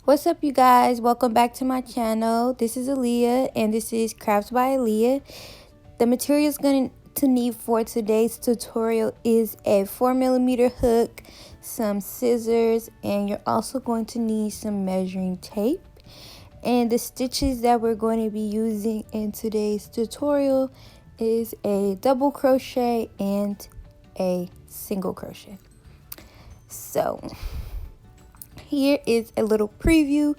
What's up, you guys? Welcome back to my channel. This is Aliyah and this is Crafts by Aliyah. The materials going to need for today's tutorial is a 4mm hook, some scissors, and you're also going to need some measuring tape. And the stitches that we're going to be using in today's tutorial is a double crochet and a single crochet. So here is a little preview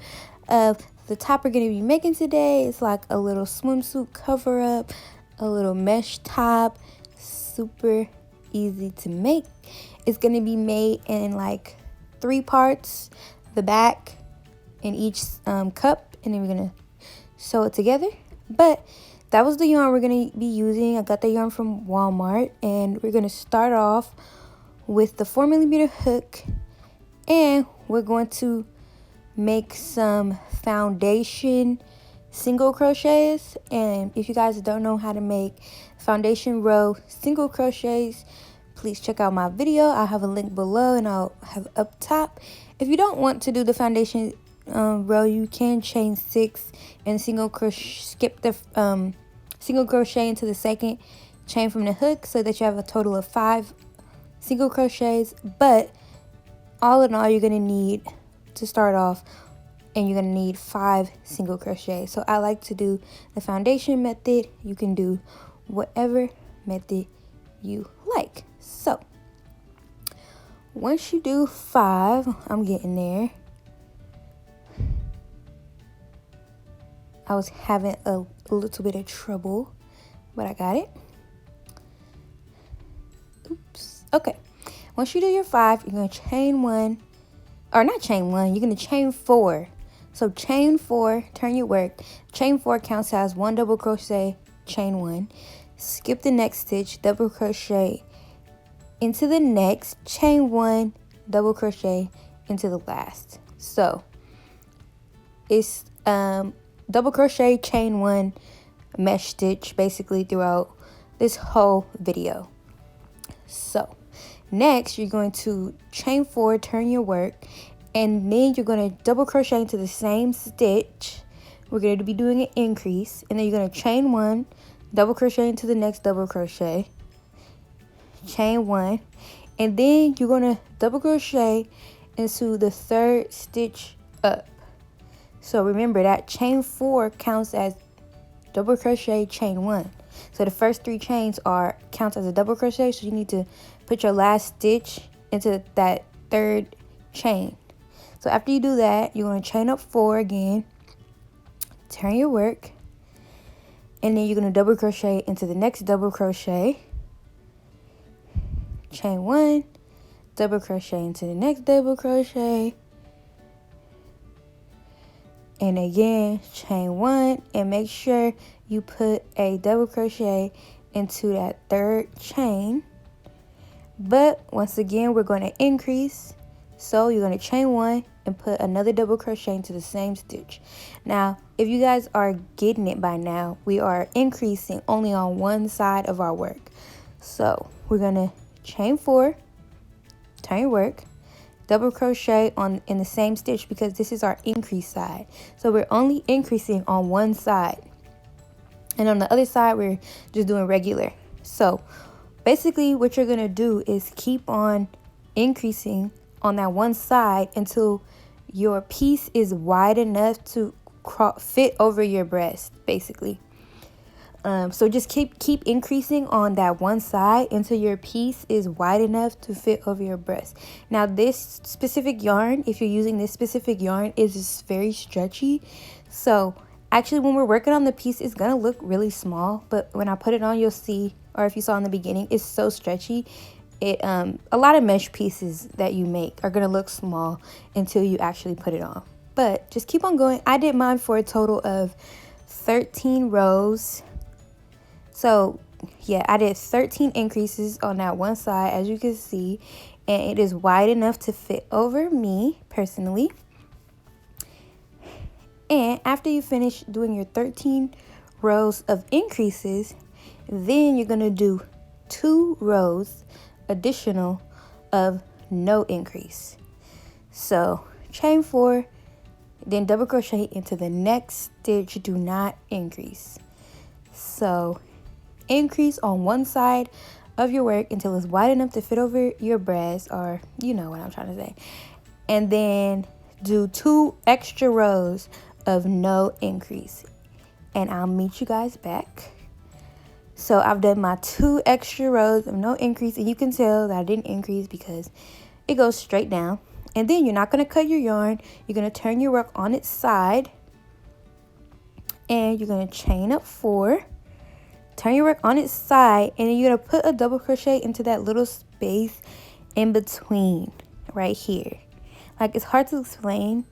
of the top we're going to be making today. It's like a little swimsuit cover up, a little mesh top, super easy to make. It's going to be made in like 3 parts, the back in each cup, and then we're going to sew it together. But that was the yarn we're going to be using. I got the yarn from Walmart, and we're going to start off with the 4mm hook, and we're going to make some foundation single crochets. And if you guys don't know how to make foundation row single crochets, please check out my video. I'll have a link below and I'll have up top. If you don't want to do the foundation row, you can chain 6 and single crochet, skip the single crochet into the second chain from the hook, so that you have a total of 5 single crochets. But all in all, you're going to need to start off, and you're going to need 5 single crochets. So I like to do the foundation method. You can do whatever method you like. So once you do 5, I'm getting there. I was having a little bit of trouble, but I got it. Oops. Okay. Once you do your 5, you're going to chain 1, or not chain 1, you're going to chain 4. So chain 4, turn your work. Chain 4 counts as 1 double crochet, chain 1. Skip the next stitch, double crochet into the next, chain 1, double crochet into the last. So it's double crochet, chain 1, mesh stitch basically throughout this whole video. So next, you're going to chain 4, turn your work, and then you're going to double crochet into the same stitch. We're going to be doing an increase, and then you're going to chain 1, double crochet into the next double crochet, chain 1, and then you're going to double crochet into the 3rd stitch up. So remember that chain 4 counts as double crochet, chain 1. So the first 3 chains counts as a double crochet, so you need to put your last stitch into that 3rd chain. So after you do that, you're going to chain up 4 again, turn your work, and then you're going to double crochet into the next double crochet, chain 1, double crochet into the next double crochet, and again chain 1, and make sure you put a double crochet into that 3rd chain. But once again, we're going to increase, so you're going to chain 1 and put another double crochet into the same stitch. Now if you guys are getting it by now, we are increasing only on one side of our work. So we're going to chain 4, turn your work, double crochet in the same stitch, because this is our increase side. So we're only increasing on one side, and on the other side we're just doing regular. So basically what you're going to do is keep on increasing on that one side until your piece is wide enough to fit over your breast, basically. So just keep increasing on that one side until your piece is wide enough to fit over your breast. Now this specific yarn, if you're using this specific yarn, is just very stretchy. So actually when we're working on the piece, it's gonna look really small, but when I put it on, you'll see, or if you saw in the beginning, it's so stretchy. A lot of mesh pieces that you make are gonna look small until you actually put it on. But just keep on going. I did mine for a total of 13 rows. So yeah, I did 13 increases on that one side, as you can see, and it is wide enough to fit over me personally. And after you finish doing your 13 rows of increases, then you're going to do 2 rows additional of no increase. So chain 4, then double crochet into the next stitch. Do not increase. So increase on one side of your work until it's wide enough to fit over your breast, or you know what I'm trying to say. And then do 2 extra rows of no increase. And I'll meet you guys back. So I've done my 2 extra rows of no increase, and you can tell that I didn't increase because it goes straight down. And then you're not going to cut your yarn. You're going to turn your work on its side, and you're going to chain up 4. Turn your work on its side, and then you're going to put a double crochet into that little space in between right here. Like, it's hard to explain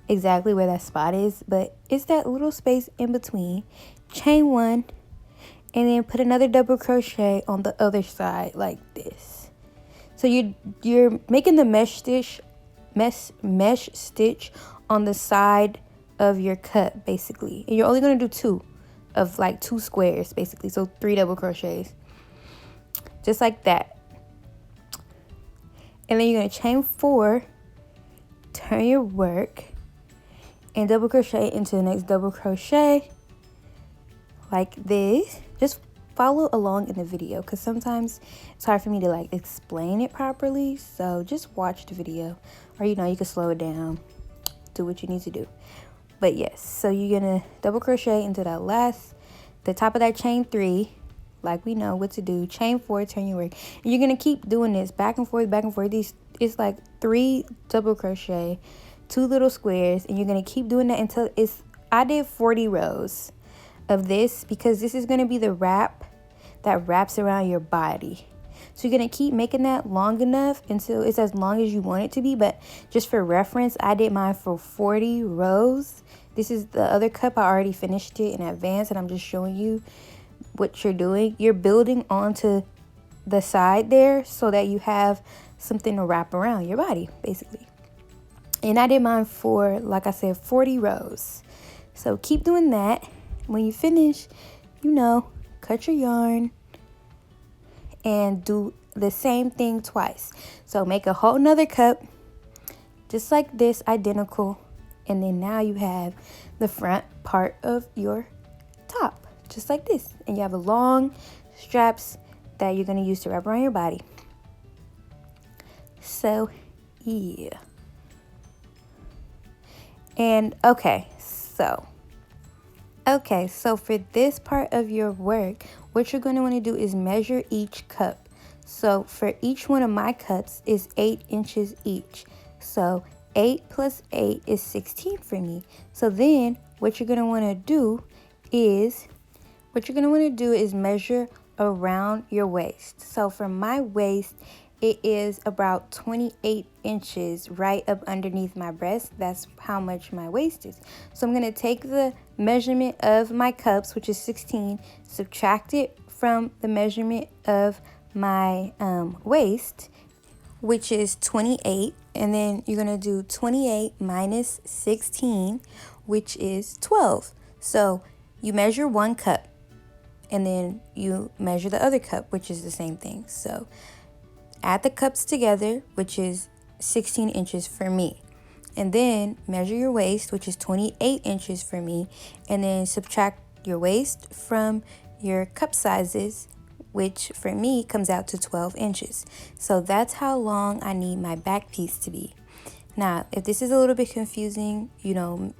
exactly where that spot is, but it's that little space in between. Chain 1, and then put another double crochet on the other side like this. So you're making the mesh stitch on the side of your cut, basically. And you're only going to do 2 of like 2 squares, basically. So 3 double crochets, just like that. And then you're going to chain 4, turn your work, and double crochet into the next double crochet like this. Just follow along in the video, because sometimes it's hard for me to like explain it properly. So just watch the video, or you can slow it down, do what you need to do. But yes, so you're gonna double crochet into the top of that chain 3, like we know what to do. Chain 4, turn your work, and you're gonna keep doing this back and forth, back and forth. It's like 3 double crochet, 2 little squares, and you're gonna keep doing that until I did 40 rows of this, because this is gonna be the wrap that wraps around your body. So you're gonna keep making that long enough until it's as long as you want it to be. But just for reference, I did mine for 40 rows. This is the other cup. I already finished it in advance, and I'm just showing you what you're doing. You're building onto the side there so that you have something to wrap around your body, basically. And I did mine for, like I said, 40 rows. So keep doing that. When you finish, cut your yarn and do the same thing twice. So make a whole nother cup just like this, identical, and then now you have the front part of your top just like this, and you have a long straps that you're going to use to wrap around your body. So yeah. And okay, so for this part of your work, what you're going to want to do is measure each cup. So for each one of my cuts is 8 inches each. So 8 plus 8 is 16 for me. So then what you're going to want to do is measure around your waist. So for my waist, it is about 28 inches right up underneath my breast. That's how much my waist is. So I'm going to take the measurement of my cups, which is 16, subtract it from the measurement of my waist, which is 28. And then you're going to do 28 minus 16, which is 12. So you measure one cup, and then you measure the other cup, which is the same thing. So add the cups together, which is 16 inches for me. And then measure your waist, which is 28 inches for me. And then subtract your waist from your cup sizes, which for me comes out to 12 inches. So that's how long I need my back piece to be. Now, if this is a little bit confusing,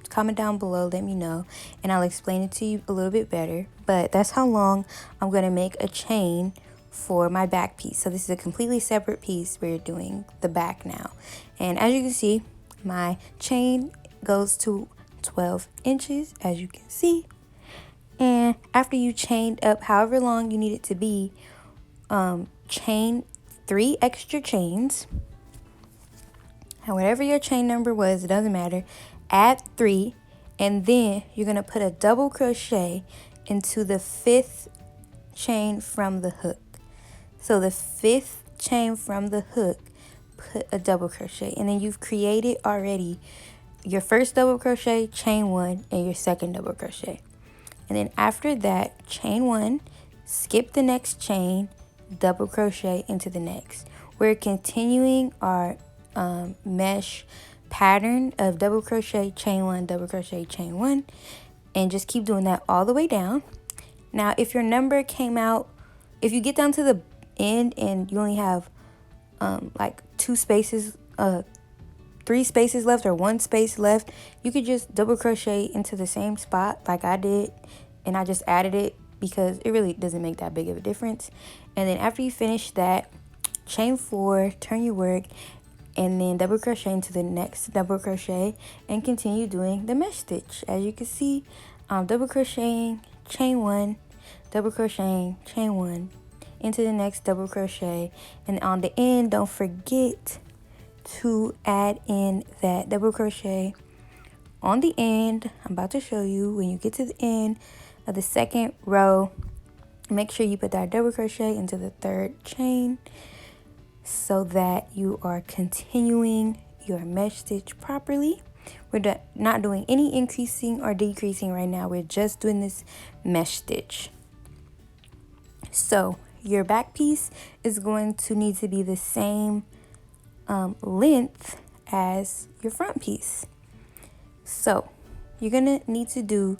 comment down below, let me know, and I'll explain it to you a little bit better. But that's how long I'm going to make a chain for my back piece. So this is a completely separate piece. We're doing the back now. And as you can see, my chain goes to 12 inches, as you can see. And after you chained up however long you need it to be, chain 3 extra chains. And whatever your chain number was, it doesn't matter. Add 3, and then you're going to put a double crochet into the 5th chain from the hook. So the 5th chain from the hook, put a double crochet, and then you've created already your first double crochet, chain 1, and your second double crochet. And then after that, chain 1, skip the next chain, double crochet into the next. We're continuing our mesh pattern of double crochet, chain one, double crochet, chain one, and just keep doing that all the way down. Now if your number came out, if you get down to the end and you only have like 3 spaces left or 1 space left, you could just double crochet into the same spot like I did, and I just added it because it really doesn't make that big of a difference. And then after you finish that, chain 4, turn your work, and then double crochet into the next double crochet and continue doing the mesh stitch. As you can see, double crocheting, chain 1, double crocheting, chain 1 into the next double crochet, and on the end don't forget to add in that double crochet on the end. I'm about to show you. When you get to the end of the second row, make sure you put that double crochet into the 3rd chain so that you are continuing your mesh stitch properly. We're not doing any increasing or decreasing right now. We're just doing this mesh stitch. So your back piece is going to need to be the same length as your front piece. So you're gonna need to do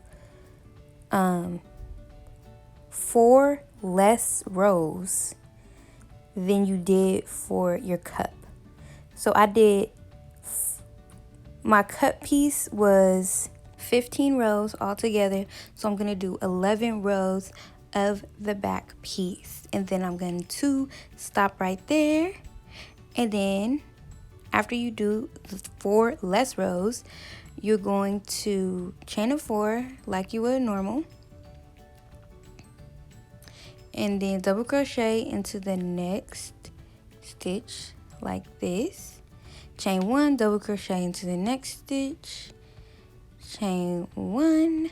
4 less rows than you did for your cup. So I did, my cup piece was 15 rows altogether, so I'm gonna do 11 rows of the back piece, and then I'm going to stop right there. And then after you do the 4 less rows, you're going to chain a 4 like you would normal, and then double crochet into the next stitch like this, chain 1, double crochet into the next stitch, chain 1,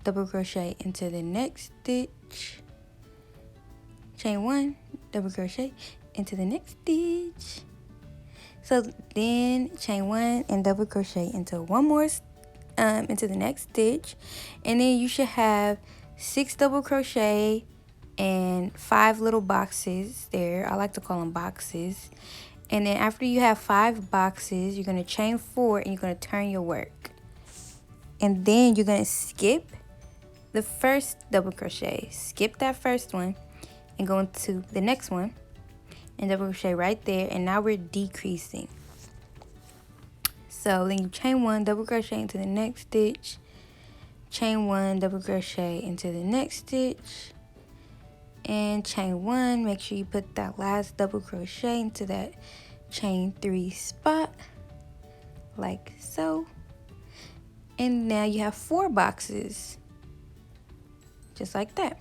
double crochet into the next stitch, chain 1, double crochet into the next stitch. So then chain 1 and double crochet into one more into the next stitch, and then you should have 6 double crochet and 5 little boxes there. I like to call them boxes. And then after you have 5 boxes, you're going to chain 4 and you're going to turn your work. And then you're going to skip the first double crochet. Skip that first one and go into the next one and double crochet right there. And now we're decreasing. So then you chain 1, double crochet into the next stitch, chain 1, double crochet into the next stitch, and chain 1. Make sure you put that last double crochet into that chain 3 spot like so. And now you have 4 boxes just like that.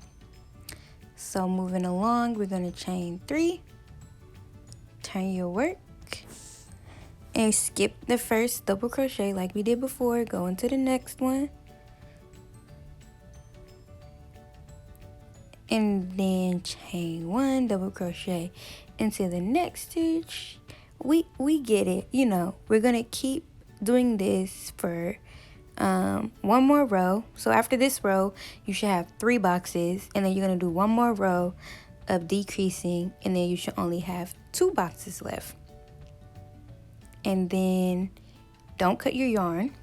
So moving along, we're going to chain 3, turn your work, and skip the first double crochet like we did before. Go into the next one, and then chain 1, double crochet into the next stitch. We get it, you know. We're gonna keep doing this for one more row. So after this row, you should have 3 boxes, and then you're gonna do one more row of decreasing, and then you should only have 2 boxes left. And then don't cut your yarn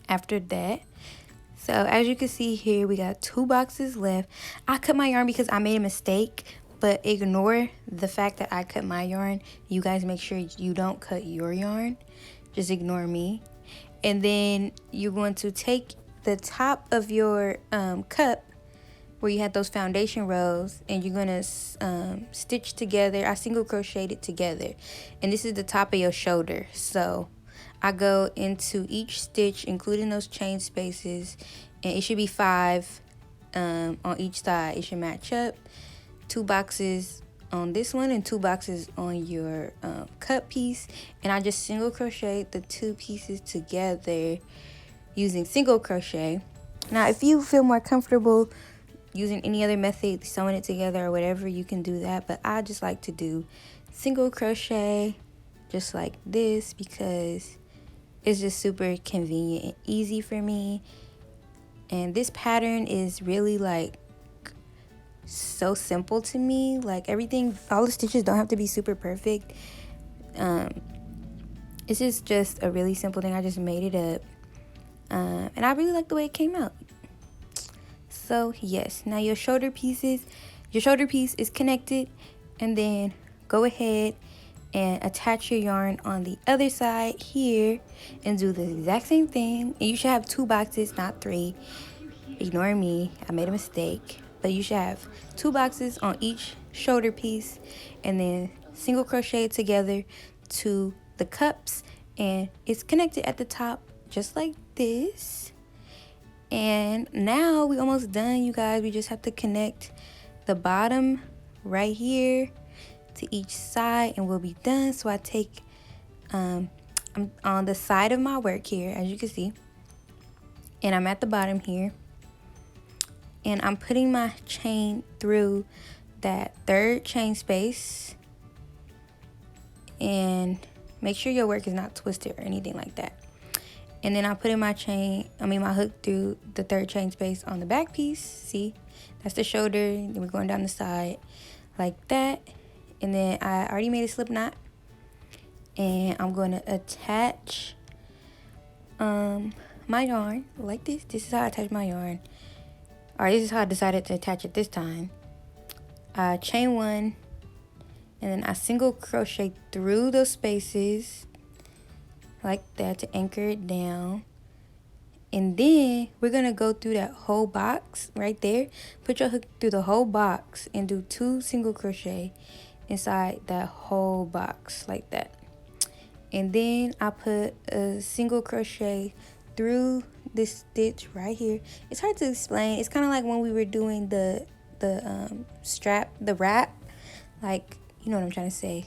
after that. So as you can see here, we got 2 boxes left. I cut my yarn because I made a mistake, but ignore the fact that I cut my yarn. You guys make sure you don't cut your yarn. Just ignore me. And then you're going to take the top of your cup where you had those foundation rows, and you're gonna stitch together. I single crocheted it together, and this is the top of your shoulder. So I go into each stitch, including those chain spaces, and it should be 5 on each side. It should match up. 2 boxes on this one and 2 boxes on your cut piece, and I just single crochet the 2 pieces together using single crochet. Now if you feel more comfortable using any other method, sewing it together or whatever, you can do that, but I just like to do single crochet just like this because it's just super convenient and easy for me. And this pattern is really like so simple to me. Like everything, all the stitches don't have to be super perfect. This is just a really simple thing. I just made it up. And I really like the way it came out. So yes, now your shoulder piece is connected, and then go ahead and attach your yarn on the other side here and do the exact same thing. And you should have 2 boxes, not 3. Ignore me, I made a mistake. But you should have 2 boxes on each shoulder piece, and then single crochet together to the cups, and it's connected at the top just like this. And now we almost done, you guys. We just have to connect the bottom right here to each side and we'll be done. So I take I'm on the side of my work here, as you can see, and I'm at the bottom here, and I'm putting my chain through that 3rd chain space. And make sure your work is not twisted or anything like that. And then I put in my hook through the 3rd chain space on the back piece. See, that's the shoulder. Then we're going down the side like that. And then I already made a slip knot, and I'm going to attach my yarn like this. This is how I attach my yarn. All right, this is how I decided to attach it this time. I chain 1, and then I single crochet through those spaces like that to anchor it down. And then we're gonna go through that whole box right there. Put your hook through the whole box and do 2 single crochet inside that whole box like that. And then I put a single crochet through this stitch right here. It's hard to explain. It's kind of like when we were doing the strap, the wrap, like, you know what I'm trying to say,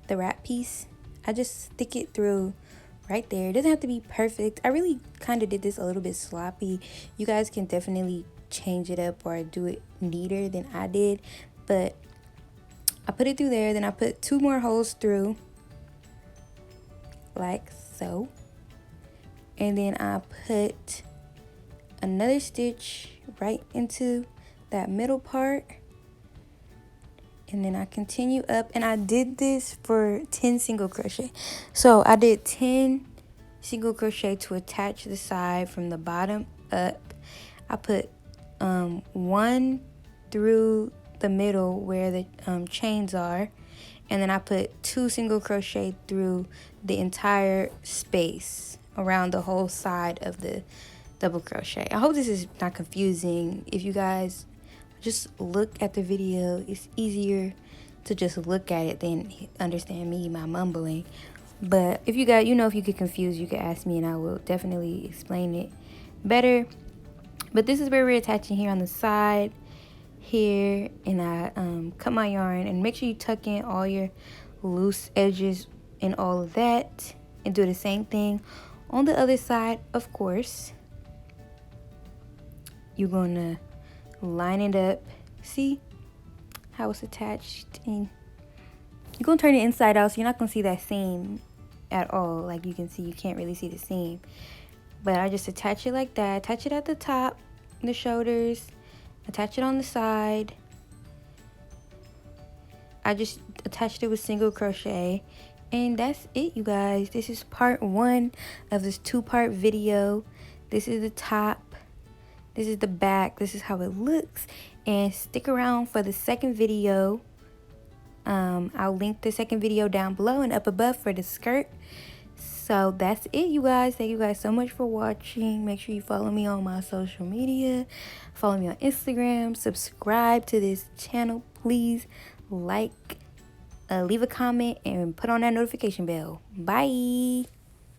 the wrap piece. I just stick it through right there. It doesn't have to be perfect. I really kind of did this a little bit sloppy. You guys can definitely change it up or do it neater than I did, but I put it through there. Then I put 2 more holes through like so, and then I put another stitch right into that middle part, and then I continue up. And I did this for 10 single crochet. So I did 10 single crochet to attach the side from the bottom up. I put 1 through the middle where the chains are, and then I put 2 single crochet through the entire space around the whole side of the double crochet. I hope this is not confusing. If you guys just look at the video, it's easier to just look at it than understand me, my mumbling. But if you guys, if you get confused, you can ask me and I will definitely explain it better. But this is where we're attaching here on the side here, and I cut my yarn, and make sure you tuck in all your loose edges and all of that, and do the same thing on the other side. Of course, you're gonna line it up. See how it's attached, and you're gonna turn it inside out, so you're not gonna see that seam at all. Like you can see, you can't really see the seam, but I just attach it like that. Attach it at the top, the shoulders, attach it on the side. I just attached it with single crochet, and that's it, you guys. This is part 1 of this 2-part video. This is the top, this is the back, this is how it looks. And stick around for the second video. I'll link the second video down below and up above for the skirt. So that's it, you guys. Thank you guys so much for watching. Make sure you follow me on my social media. Follow me on Instagram. Subscribe to this channel, please. Like, leave a comment, and put on that notification bell. Bye.